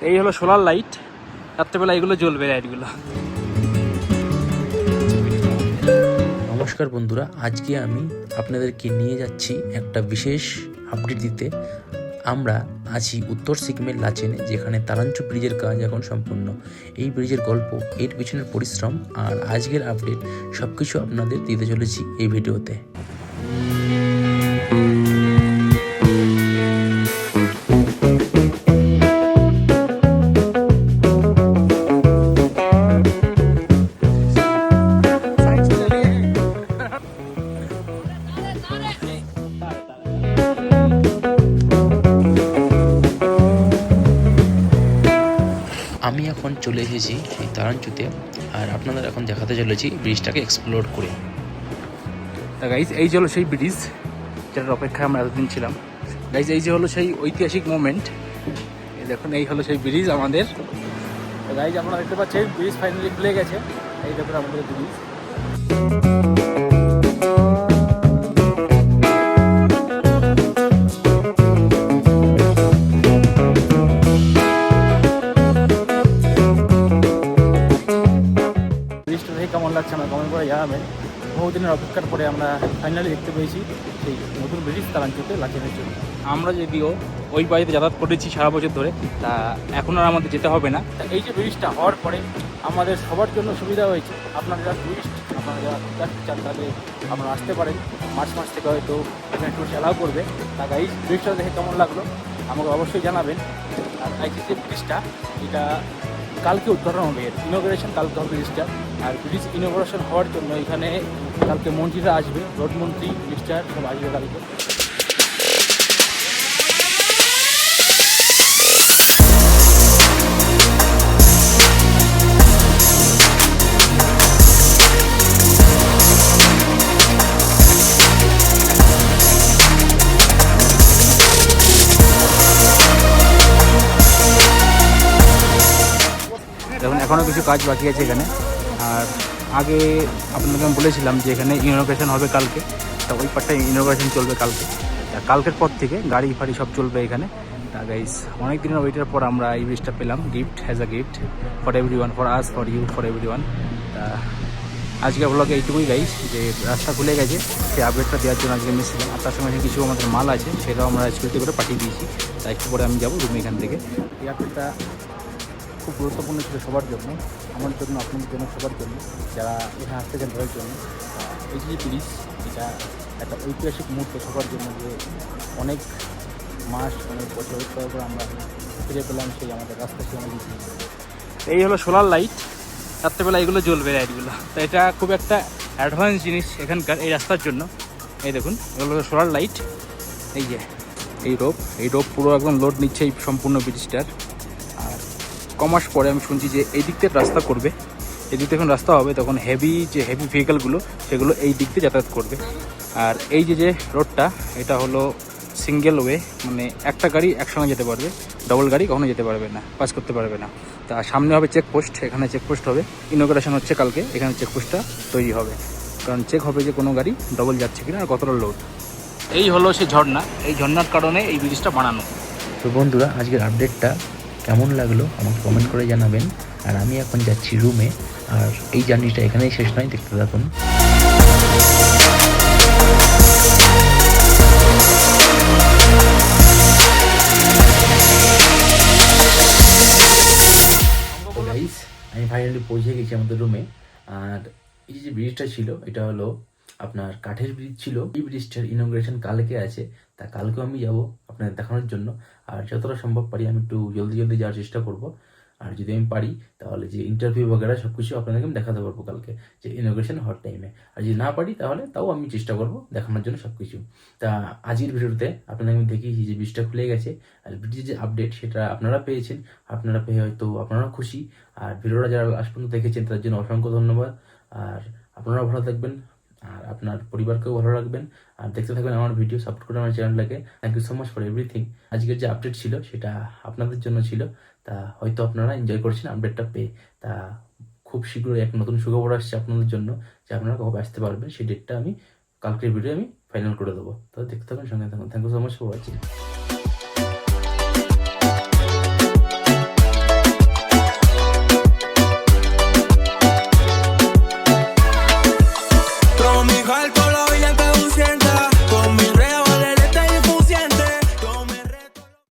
এই হলো solar light, রাত্রেবেলা এগুলো জ্বলবে লাইটগুলো। নমস্কার বন্ধুরা, আজকে আমি আপনাদেরকে নিয়ে যাচ্ছি একটা বিশেষ আপডেট দিতে। আমরা আছি উত্তর সিকিমের লাচেনে, যেখানে তারাঞ্চু ব্রিজের কাজ এখন সম্পূর্ণ। এই ব্রিজের গল্প, এর পিছনের পরিশ্রম আর আজকের আপডেট সব কিছু আপনাদের দিতে চলেছি এই ভিডিওতে। আমি এখন চলে এসেছি এই তারাঞ্চুতে, আর আপনাদের এখন দেখাতে চলেছি ব্রিজটাকে এক্সপ্লোর করে। তা গাইজ, এই যে হলো সেই ব্রিজ যেটার অপেক্ষায় আমরা এতদিন ছিলাম। গাইজ, এই যে হলো সেই ঐতিহাসিক মোমেন্ট। দেখুন, এই হলো সেই ব্রিজ আমাদের। গাইজ, আপনারা দেখতে পাচ্ছেন ব্রিজ ফাইনালি খুলে গেছে। এই দেখুন আমাদের ব্রিজ। ব্রিজটা দেখে কেমন লাগছে আমরা কমেন্ট করে জানাবেন। বহুদিনের অপেক্ষার পরে আমরা ফাইনালি দেখতে পেয়েছি সেই নতুন ব্রিজ তারাঞ্চুতে লাচেনের জন্য। আমরা যদিও ওই বাড়িতে যাতায়াত করেছি সারা বছর ধরে, তা এখন আর আমাদের যেতে হবে না। এই যে ব্রিজটা হওয়ার পরে আমাদের সবার জন্য সুবিধা হয়েছে। আপনারা যারা টুরিস্ট, আপনারা যারা চান, তাহলে আপনারা আসতে পারেন। মার্চ মাস থেকে হয়তো এখানে টুরিস্ট অ্যালাউ করবে। তা এই ব্রিজটা দেখে কেমন লাগলো আমাকে অবশ্যই জানাবেন। আর এই যে ব্রিজটা, এটা কালকে উদ্বোধন হবে, এর ইনোগ্রেশন কালকে হবে ব্রিজটা। আর ব্রিজ ইনোগ্রেশন হওয়ার জন্য এখানে কালকে মন্ত্রীরা আসবে, রোড মন্ত্রী, মিনিস্টার সব আসবে কালকে। দেখুন, এখনও কিছু কাজ বাকি আছে এখানে। আর আগে আপনাকে আমি বলেছিলাম যে এখানে ইনোগ্রেশন হবে কালকে, তা ওই পার্টটা ইনোগ্রেশন চলবে কালকে। কালকের পর থেকে গাড়ি ফাড়ি সব চলবে এখানে। তা গাইস, অনেক দিনের ওয়েটের পর আমরা এই ব্রিজটা পেলাম, gift, has a gift for every one, for us, for you, for every one. তা আজকের ব্লগে এইটুকুই গাইস, যে রাস্তা খুলে গেছে সেই আপডেটটা দেওয়ার জন্য আজকে মিশছিলাম। আর তার সঙ্গে কিছু আমাদের মাল আছে, সেটাও আমরা স্কুলতে করে পাঠিয়ে দিয়েছি। তাই একটু পরে আমি যাবো রুমে এখান থেকে। এই আপডেটটা খুব গুরুত্বপূর্ণ ছিল সবার জন্য, আমার জন্য, আপনাদের জন্য, সবার জন্য যারা এখানে আসতে চান তাদের জন্য। এই যে ব্রিজ, এটা একটা ঐতিহাসিক মুহূর্ত সবার জন্য, যে অনেক মাস, অনেক বছর পর আমরা ফিরে পেলাম সেই আমাদের রাস্তা, সেই আমাদের। এই হলো সোলার লাইট, রাত্রেবেলা এগুলো জ্বলবে লাইটগুলো। তো এটা খুব একটা অ্যাডভান্স জিনিস এখানকার এই রাস্তার জন্য। এই দেখুন, এগুলো হলো সোলার লাইট। এই যে এই রোপ পুরো একদম লোড নিচ্ছে এই সম্পূর্ণ ব্রিজটার। আর কমাস পরে আমি শুনছি যে এই দিক থেকে রাস্তা করবে, এই দিক থেকে যখন রাস্তা হবে তখন হেভি ভেহিক্যালগুলো সেগুলো এই দিক দিয়ে যাতায়াত করবে। আর এই যে রোডটা, এটা হলো সিঙ্গেল ওয়ে, মানে একটা গাড়ি একসঙ্গে যেতে পারবে, ডবল গাড়ি কখনো যেতে পারবে না, পাস করতে পারবে না। তা সামনে হবে চেকপোস্ট, এখানে চেকপোস্ট হবে। ইনোগ্রেশন হচ্ছে কালকে, এখানে চেকপোস্টটা তৈরি হবে, কারণ চেক হবে যে কোনো গাড়ি ডবল যাচ্ছে কিনা আর কতটা লোড। এই হলো সেই ঝর্ণা, এই ঝর্ণার কারণে এই ব্রিজটা বানানো। তো বন্ধুরা, আজকের আপডেটটা কেমন লাগলো আমাকে কমেন্ট করে জানাবেন। আর আমি এখন যাচ্ছি রুমে, আর এই জার্নিটা এখানেই শেষ নয়, দেখতে থাকুন। তো গাইস, আমি ফাইনালি পৌঁছে গেছি আমাদের রুমে। আর এই যে ব্রিজটা ছিল, এটা হলো আপনার কাঠের ব্রিজ ছিল। এই ব্রিজটার ইনোগ্রেশন কালকে আছে, তা কালকেও আমি যাব আপনাদের দেখানোর জন্য। আর যতটা সম্ভব পারি আমি একটু জলদি যাওয়ার চেষ্টা করব। আর যদি আমি পারি তাহলে যে ইন্টারভিউ বগেরা সব কিছু আপনাদেরকে আমি দেখাতে পারবো কালকে, যে ইনোগ্রেশন হওয়ার টাইমে। আর যদি না পারি তাহলে তাও আমি চেষ্টা করবো দেখানোর জন্য সব কিছু। তা আজকের ভিডিওতে আপনাদের আমি দেখিয়েছি যে ব্রিজটা খুলে গেছে, আর ব্রিজের যে আপডেট সেটা আপনারা পেয়েছেন। আপনারা পেয়ে হয়তো আপনারা খুশি। আর ভিডিওটা যারা লাস্ট পর্যন্ত দেখেছেন তার জন্য অসংখ্য ধন্যবাদ। আর আপনারাও ভালো থাকবেন, আর আপনার পরিবারকেও ভালো রাখবেন। আর দেখতে থাকবেন আমার ভিডিও, সাপোর্ট করে আমার চ্যানেলটাকে। Thank you so much for everything. আজকের যে আপডেট ছিল সেটা আপনাদের জন্য ছিল, তা হয়তো আপনারা এনজয় করছেন আপডেটটা পেয়ে। তা খুব শীঘ্রই এক নতুন সুখবর আসছে আপনাদের জন্য, যে আপনারা কবে আসতে পারবেন সেই ডেটটা আমি কালকের ভিডিও আমি ফাইনাল করে দেবো। তো দেখতে থাকুন, সঙ্গে থাকুন। Thank you so much for watching.